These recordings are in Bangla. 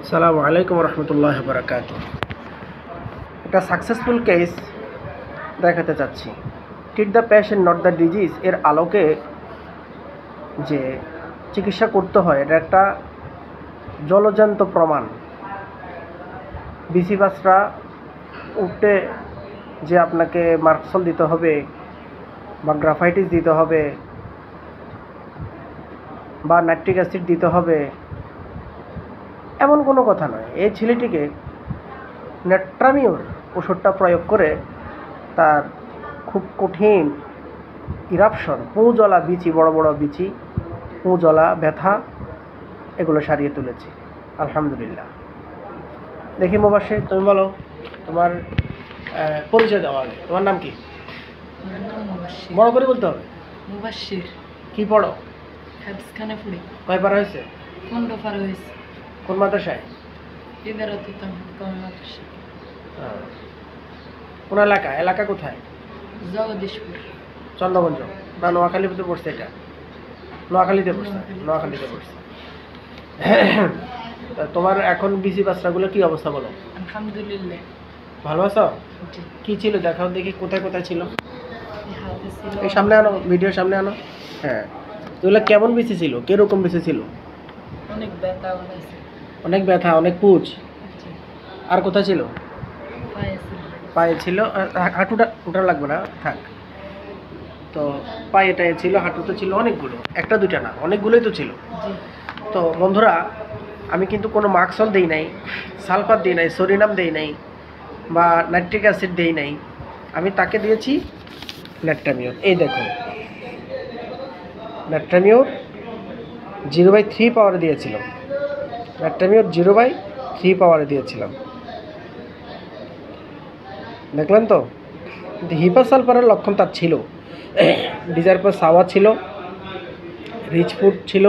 আসসালামু আলাইকুম রহমতুল্লাহ বারাকাত। একটা সাকসেসফুল কেস দেখাতে চাচ্ছি। Treat the patient not the disease এর আলোকে যে চিকিৎসা করতে হয় এটা একটা জলজান্ত প্রমাণ। বিসিবাসরা উঠতে যে আপনাকে মার্কসল দিতে হবে বা গ্রাফাইটিস দিতে হবে বা নাইট্রিক অ্যাসিড দিতে হবে এমন কোনো কথা নয়। এই ছেলেটিকে নেট্রামিওর ওষুধটা প্রয়োগ করে তার খুব কঠিন ইরাপশন, পুঁজলা বিচি, বড় বড় বিচি, পুঁজলা, ব্যথা এগুলো সারিয়ে তুলেছে আলহামদুলিল্লাহ। দেখি মুবাশশির, তুমি বলো তোমার পরিচয় দেওয়া আগে। তোমার নাম কি? বড় করে বলতে হবে। মুবাশশির। কি পড়ো? হাদিসখানা পড়ি। কয় পারা হয়েছে? 15 পার হয়েছে। কোন মাদ্রাসায়? মাদ্রাসা। কোন এলাকা? এলাকা কোথায়? জগদীশপুর। চন্দ্রগঞ্জ না নোয়াখালীতে পড়ছে? এটা নোয়াখালীতে পড়ছে। নোয়াখালীতে পড়ছে। তোমার এখন বিসি বাচ্চাগুলো কি অবস্থা বলো? আলহামদুলিল্লাহ ভালো আছো? জি। কি ছিল দেখাও দেখি, কোথায় কোথায় ছিল? হাতে ছিল। এই সামনে আনো, ভিডিও সামনে আনো। হ্যাঁ, এগুলো কেমন বিসি ছিল? কিরকম বিসি ছিল? অনেক ব্যথা হয়েছে। অনেক ব্যথা, অনেক পুজ। জি। আর কোথায় ছিল? পায়ে ছিল। পায়ে ছিল। হাঁটুটা ওটা লাগবে না, থাক। তো পায়েটায় ছিল, হাঁটুতে ছিল অনেকগুলো, একটা দুইটা না, অনেকগুলোই তো ছিল। জি। তো বন্ধুরা, আমি কিন্তু কোনো মার্কসল দেই নাই, সালফার দিই নাই, সোডিনাম দেই নাই বা নাইট্রিক অ্যাসিড দেই নাই। আমি তাকে দিয়েছি নেট্রামিওর। এই দেখুন, নেট্রামিওর 0/3 পাওয়ারে দিয়েছিলাম। নেট্রামিওর 0/3 পাওয়ারে দিয়েছিলাম, দেখলেন তো। হিপাসালফারের লক্ষণ তার ছিল, ডিজারপাস সাওয়া ছিল, রিচ ফুড ছিল।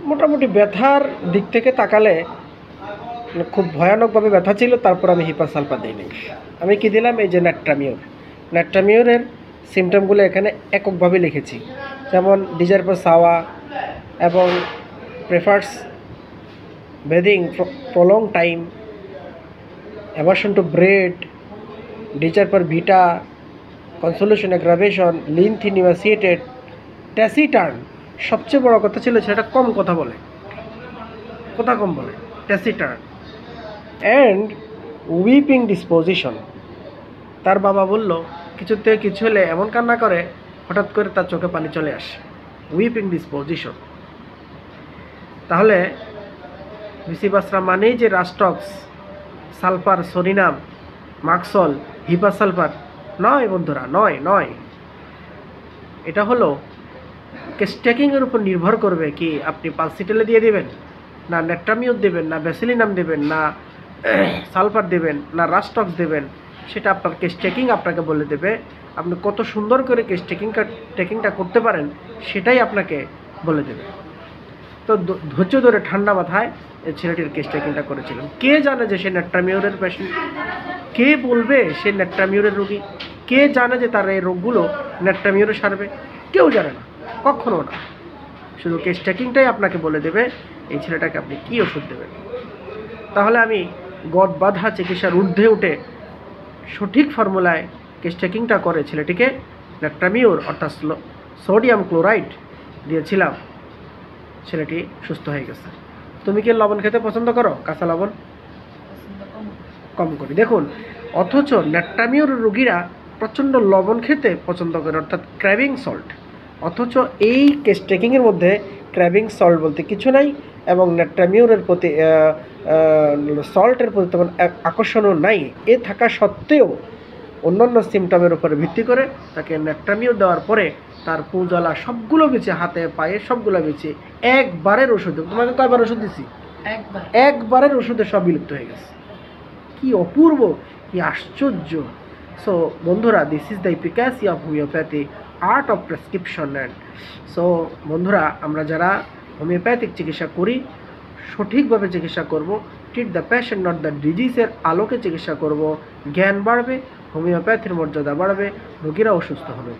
মোটামুটি ব্যথার দিক থেকে তাকালে খুব ভয়ানকভাবে ব্যথা ছিল। তারপর আমি হিপাসালফার দিইনি, আমি কি দিলাম? এই যে নেট্রামিওর। নেট্রামিওরের সিমটমগুলো এখানে এককভাবে লিখেছি, যেমন ডিজারপাস সাওয়া এবং prefers bathing prolong time, aversion to bread, desire পর ভিটা, কনসোলেশন অ্যাগ্রাভেশন, লিন্থ ইনভাসিয়েটেড, ট্যাসিটার্ন। সবচেয়ে বড় কথা ছিল সেটা কম কথা বলে, কথা কম বলে, ট্যাসিটার্ন। And whipping disposition. তার বাবা বলল কিছুতে কিছু হলে এমন কান্না করে, হঠাৎ করে তার চোখে পানি চলে আসে। Weeping disposition. তাহলে বিসিবাসরা মানেই যে রাস্টক্স, সালফার, সোডিনাম, মার্কসল, হিপাসালফার নয় বন্ধুরা, নয় নয়। এটা হলো স্ট্যাকিংয়ের উপর নির্ভর করবে কি আপনি পালসিটেলে দিয়ে দেবেন, না নেট্রামিওর দেবেন, না ব্যাসিলিনাম দেবেন, না সালফার দেবেন, না রাস্টক্স দেবেন। সেটা আপনার স্ট্যাকিং আপনাকে বলে দেবে। আপনি কত সুন্দর করে স্ট্যাকিংটা করতে পারেন সেটাই আপনাকে বলে দেবে। তো ধৈর্য ধরে ঠান্ডা মাথায় এই ছেলেটির স্ট্যাকিংটা করেছিলাম। কে জানে যে সে নেট্রামিওরের পেশেন্ট? কে বলবে সে নেট্রামিওরের রোগী? কে জানে যে তার এই রোগগুলো নেট্রামিওরে সারবে? কেউ জানে না, কখনো না। শুধু স্ট্যাকিংটাই আপনাকে বলে দেবে এই ছেলেটাকে আপনি কী ওষুধ দেবেন। তাহলে আমি গদ বাঁধা চিকিৎসার ঊর্ধ্বে উঠে সঠিক ফর্মুলায় স্ট্যাকিংটা করে ছেলেটিকে নেট্রামিওর অর্থাৎ সোডিয়াম ক্লোরাইড দিয়েছিলাম। ছেলেটি সুস্থ হয়ে গেছে। তুমি কি লবণ খেতে পছন্দ করো? কাঁচা লবণ কম করি, দেখুন। অথচ নেট্রামিওর রোগীরা প্রচণ্ড লবণ খেতে পছন্দ করে, অর্থাৎ ক্র্যাবিং সল্ট। অথচ এই স্ট্যাকিংয়ের মধ্যে ক্র্যাবিং সল্ট বলতে কিছু নাই, এবং নেট্রামিওরের প্রতি সল্টের প্রতি তেমন আকর্ষণও নাই। এ থাকা সত্ত্বেও অন্যান্য সিমটমের উপরে ভিত্তি করে তাকে নেট্রামিওর দেওয়ার পরে তার পুঁজলা সবগুলো বেঁচে, হাতে পায়ে সবগুলো বেঁচে, একবারের ওষুধে। তোমাকে কয়বার ওষুধ দিছি? একবারের ওষুধে সব বিলুপ্ত হয়ে গেছে। কি অপূর্ব, কি আশ্চর্য। সো বন্ধুরা, this is the efficacy of homoeopathy, art of prescription. And so বন্ধুরা, আমরা যারা হোমিওপ্যাথিক চিকিৎসা করি সঠিকভাবে চিকিৎসা করব। Treat the patient not the ডিজিজের আলোকে চিকিৎসা করব। জ্ঞান বাড়বে, হোমিওপ্যাথির মর্যাদা বাড়বে, রোগীরা অসুস্থ হবে।